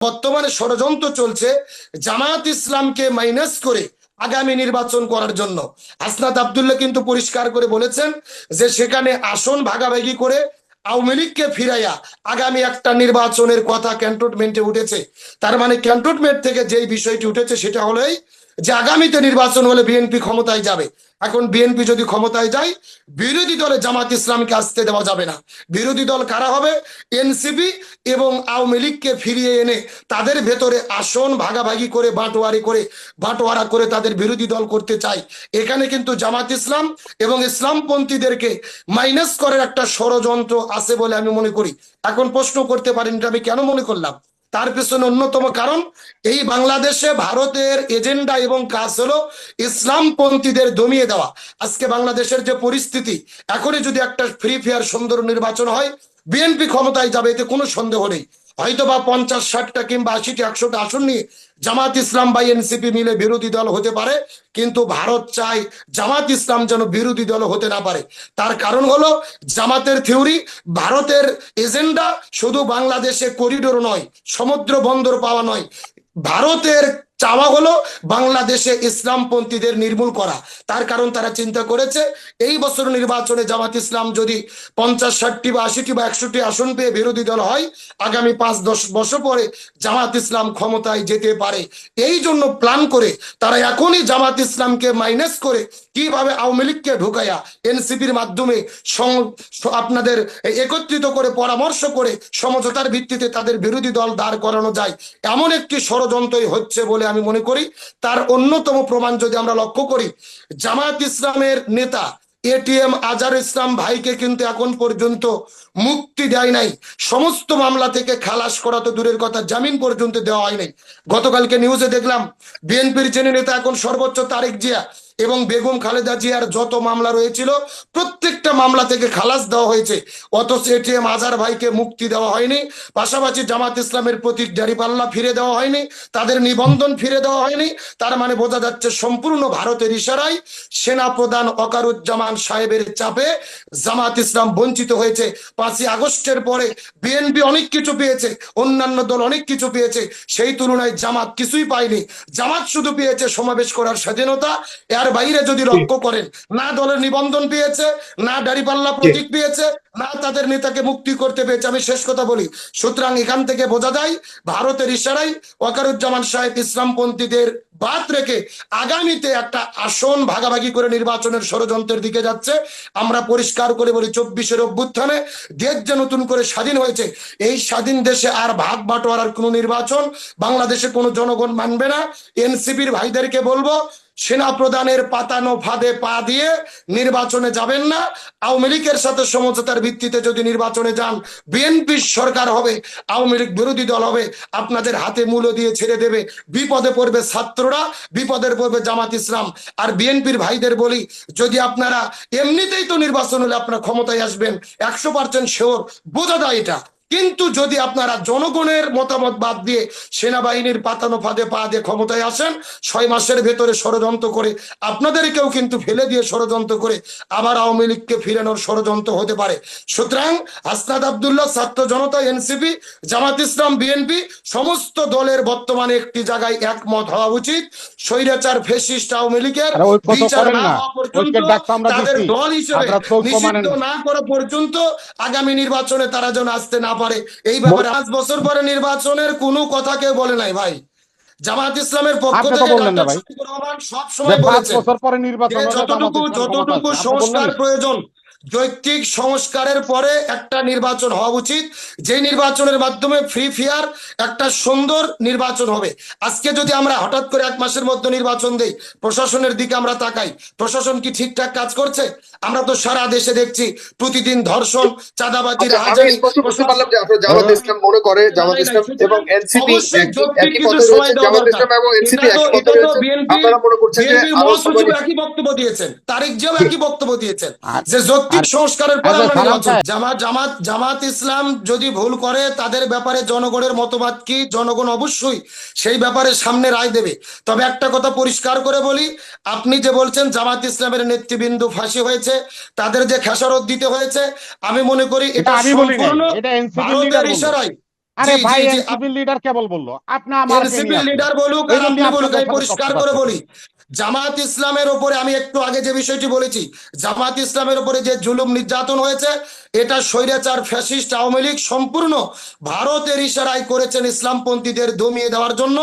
বর্তমানে ষড়যন্ত্র চলছে জামায়াত ইসলামকে মাইনাস করে আগামী নির্বাচন করার জন্য। হাসনাত আব্দুল্লাহ কিন্তু পরিষ্কার করে বলেছেন যে সেখানে আসন ভাগাভাগি করে আওয়ামী লীগকে ফিরাইয়া আগামী একটা নির্বাচনের কথা ক্যান্টনমেন্টে উঠেছে। তার মানে ক্যান্টনমেন্ট থেকে যেই বিষয়টি উঠেছে সেটা হলোই যে আগামীতে নির্বাচন হলে বিএনপি ক্ষমতায় যাবে। এখন বিএনপি যদি ক্ষমতায় যায়, বিরোধী দলে জামাত ইসলামকে আসতে দেওয়া যাবে না। বিরোধী দল কারা হবে? এনসিপি এবং আওয়ামী লীগকে ফিরিয়ে এনে তাদের ভেতরে আসন ভাগাভাগি করে বাঁটোয়ারা করে তাদের বিরোধী দল করতে চায়। এখানে কিন্তু জামাত ইসলাম এবং ইসলামপন্থীদেরকে মাইনাস করার একটা ষড়যন্ত্র আছে বলে আমি মনে করি। এখন প্রশ্ন করতে পারেন এটা আমি কেন মনে করলাম? তার পেছনে অন্যতম কারণ, এই বাংলাদেশে ভারতের এজেন্ডা এবং কাজ হলো ইসলামপন্থীদের দমিয়ে দেওয়া। আজকে বাংলাদেশের যে পরিস্থিতি, এখনই যদি একটা ফ্রি ফেয়ার সুন্দর নির্বাচন হয়, বিএনপি ক্ষমতায় যাবে, এতে কোনো সন্দেহ নেই। হয়তো বা 50-60টা কিংবা 80-100টা আসন নিয়ে জামাত ইসলাম বা এনসিপি মিলে বিরোধী দল হতে পারে, কিন্তু ভারত চায় জামাত ইসলাম যেন বিরোধী দল হতে না পারে। তার কারণ হলো জামাতের থিওরি, ভারতের এজেন্ডা শুধু বাংলাদেশে করিডোর নয়, সমুদ্র বন্দর পাওয়া নয়, ভারতের চাওয়া হলো বাংলাদেশে ইসলামপন্থীদের নির্মূল করা। তার কারণ তারা চিন্তা করেছে এই বছর নির্বাচনে জামাত ইসলাম যদি 50-60 বা 80 বা 100টি আসন পেয়ে বিরোধী দল হয়, আগামী 5-10 বছর পরে জামাত ইসলাম ক্ষমতায় যেতে পারে। এই জন্য প্ল্যান করে তারা এখনই জামাত ইসলামকে মাইনাস করে কিভাবে আওয়ামী লীগকে ঢুকাইয়া এনসিপির মাধ্যমে আপনাদের একত্রিত করে পরামর্শ করে সমঝোতার ভিত্তিতে তাদের বিরোধী দল দাঁড় করানো যায়, এমন একটি ষড়যন্ত্রই হচ্ছে বলে আমি মনে করি। তার অন্যতম প্রমাণ যদি আমরা লক্ষ্য করি, জামায়াত ইসলামের নেতা এটিএম আজহার ইসলাম ভাইকে কিন্তু এখন পর্যন্ত মুক্তি দেয় নাই। সমস্ত মামলা থেকে খালাস করা তো দূরের কথা, জামিন পর্যন্ত দেওয়া হয় নাই। গতকালকে নিউজে দেখলাম বিএনপির যিনি নেতা এখন সর্বোচ্চ তারেক জিয়া এবং বেগম খালেদা জিয়ার যত মামলা রয়েছিল প্রত্যেকটা মামলা থেকে খালাস দেওয়া হয়েছে, অথচ এটিএম আজহার ভাইকে মুক্তি দেওয়া হয়নি। পাশাপাশি জামাত ইসলামের প্রতীক দাঁড়িপাল্লা ফিরে দেওয়া হয়নি, তাদের নিবন্ধন ফিরে দেওয়া হয়নি। তার মানে বোঝা যাচ্ছে সম্পূর্ণ ভারতের ইশারায় সেনা প্রধান ওয়াকারুজ্জামান সাহেবের চাপে জামাত ইসলাম বঞ্চিত হয়েছে। 5ই আগস্টের পরে বিএনপি অনেক কিছু পেয়েছে, অন্যান্য দল অনেক কিছু পেয়েছে, সেই তুলনায় জামাত কিছুই পায়নি। জামাত শুধু পেয়েছে সমাবেশ করার স্বাধীনতা। এর বাইরে যদি লক্ষ্য করেন, না দলের নিবন্ধন পেয়েছে, না দাঁড়িপাল্লা প্রতীক পেয়েছে, না তাদের নেতাকে মুক্তি করতে পেরেছে। আমি শেষ কথা বলি, সুতরাং এখান থেকে বোঝা যায় ভারতের ইশারায় ওয়াকারুজ্জামান সাহেব ইসলামপন্থীদের বাদ রেখে আগামীতে একটা আসন ভাগাভাগি করে নির্বাচনের ষড়যন্ত্রের দিকে যাচ্ছে। আমরা পরিষ্কার করে বলি, 24-এর অভ্যুত্থানে দেশ যে নতুন করে স্বাধীন হয়েছে, এই স্বাধীন দেশে আর ভাগ বাটোয়ারার কোনো নির্বাচন বাংলাদেশে কোনো জনগণ মানবে না। এনসিপির ভাইদেরকে বলবো, সেনা প্রধানের পাতানো ফাঁদে পা দিয়ে নির্বাচনে যাবেন না। আওয়ামী লীগের সাথে সমঝোতার ভিত্তিতে যদি নির্বাচনে যান, বিএনপির সরকার হবে, আওয়ামী লীগ বিরোধী দল হবে, আপনাদের হাতে মূল্য দিয়ে ছেড়ে দেবে। বিপদে পড়বে ছাত্ররা, বিপদের পড়বে জামাত ইসলাম। আর বিএনপির ভাইদের বলি, যদি আপনারা এমনিতেই তো নির্বাচন হলে আপনারা ক্ষমতায় আসবেন 100% শিওর, বোঝা যায় এটা। কিন্তু যদি আপনারা জনগণের মতামত বাদ দিয়ে সেনাবাহিনীর পাতানো ফাঁদে পা দিয়ে ক্ষমতায় আসেন, 6 মাসের ভেতরে ষড়যন্ত্র করে আপনাদেরকেও কিন্তু ফেলে দিয়ে ষড়যন্ত্র করে আবার আওয়ামী লীগকে ফিরানোর ষড়যন্ত্র হতে পারে। সুতরাং হাসনাত আব্দুল্লাহ, ছাত্র জনতা, এনসিপি, জামাত ইসলাম, বিএনপি সমস্ত দলের বর্তমানে একটি জায়গায় একমত হওয়া উচিত। স্বৈরাচার ফ্যাসিস্ট আওয়ামী লীগের বিচার না হওয়া পর্যন্ত, তাদের দল হিসেবে নিষিদ্ধ না করা পর্যন্ত আগামী নির্বাচনে তারা যেন আসতে না পারে। এই ব্যাপারে 5 বছর পরে নির্বাচনের কোনো কথা কেউ বলে নাই ভাই। জামাত ইসলামের পক্ষ থেকে ডক্টর শফিকুর রহমান সব সময় বলেছেন যতটুকু সংস্কার প্রয়োজন, যৌক্তিক সংস্কারের পরে একটা নির্বাচন হওয়া উচিত, যে নির্বাচনের মাধ্যমে ফ্রি ফেয়ার একটা সুন্দর নির্বাচন হবে। আজকে যদি আমরা হঠাৎ করে 1 মাসের মধ্যে নির্বাচন দেই, প্রশাসনের দিকে আমরা তাকাই, প্রশাসন কি ঠিকঠাক কাজ করছে? আমরা তো সারা দেশে দেখছি প্রতিদিন ধর্ষণ, চাঁদাবাজি, রাহাজানি। জামাত ইসলাম মনে করে জামাত ইসলাম এবং এনসিপি একই পথে রয়েছে, জামাত ইসলাম এবং এনসিপি একই পথে রয়েছে। আপনারা মনে করছেন যে মহাসচিব একই বক্তব্য দিয়েছেন, তারেক জিয়াও একই বক্তব্য দিয়েছেন যে যৌক্তিক সংস্কারের পরে আমরা নির্বাচন। জামাত ইসলাম যদি ভুল করে, তাদের ব্যাপারে জনগণের মতবাদ কি, জনগণ অবশ্যই সেই ব্যাপারে সামনে রায় দেবে। তবে একটা কথা পরিষ্কার করে বলি, আপনি যে বলছেন জামাত ইসলামের নেতৃবৃন্দ ফাঁসি হয়েছে, তাদের যে খেসারত দিতে হয়েছে, আমি মনে করি এটা সম্পূর্ণ ভারতের ইশারায়। আরে জি ভাই, জি জি এনসিপির লিডার কেবল বললো, আপনি আমাকে নিয়ে এনসিপির আসলেন। লিডার বলুক এই আর জন্য আপনি আপনার বলুক, আমি কথাটা পরিষ্কার স্পষ্ট করে পাচ্ছি। বলি, জামাত ইসলামের ওপরে আমি একটু আগে যে বিষয়টি বলেছি, জামাত ইসলামের উপরে যে জুলুম নির্যাতন হয়েছে, এটা স্বৈরাচার ফ্যাসিস্ট আওয়ামী লীগ সম্পূর্ণ ভারতের ইশারায় করেছেন ইসলামপন্থীদের দমিয়ে দেওয়ার জন্য,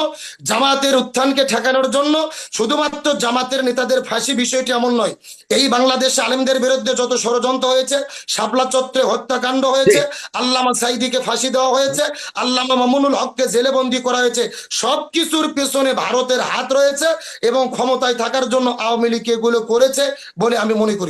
জামাতের উত্থানকে ঠেকানোর জন্য। শুধুমাত্র জামাতের নেতাদের ফাঁসি বিষয়টি এমন নয়, এই বাংলাদেশে আলেমদের বিরুদ্ধে যত ষড়যন্ত্র হয়েছে, শাপলা চত্বরে হত্যাকাণ্ড হয়েছে, আল্লামা সাইদিকে ফাঁসি দেওয়া হয়েছে, আল্লামা মামুনুল হককে জেলে বন্দী করা হয়েছে, সবকিছুর পেছনে ভারতের হাত রয়েছে এবং ক্ষমতায় থাকার জন্য আওয়ামী লীগ এগুলো করেছে বলে আমি মনে করি।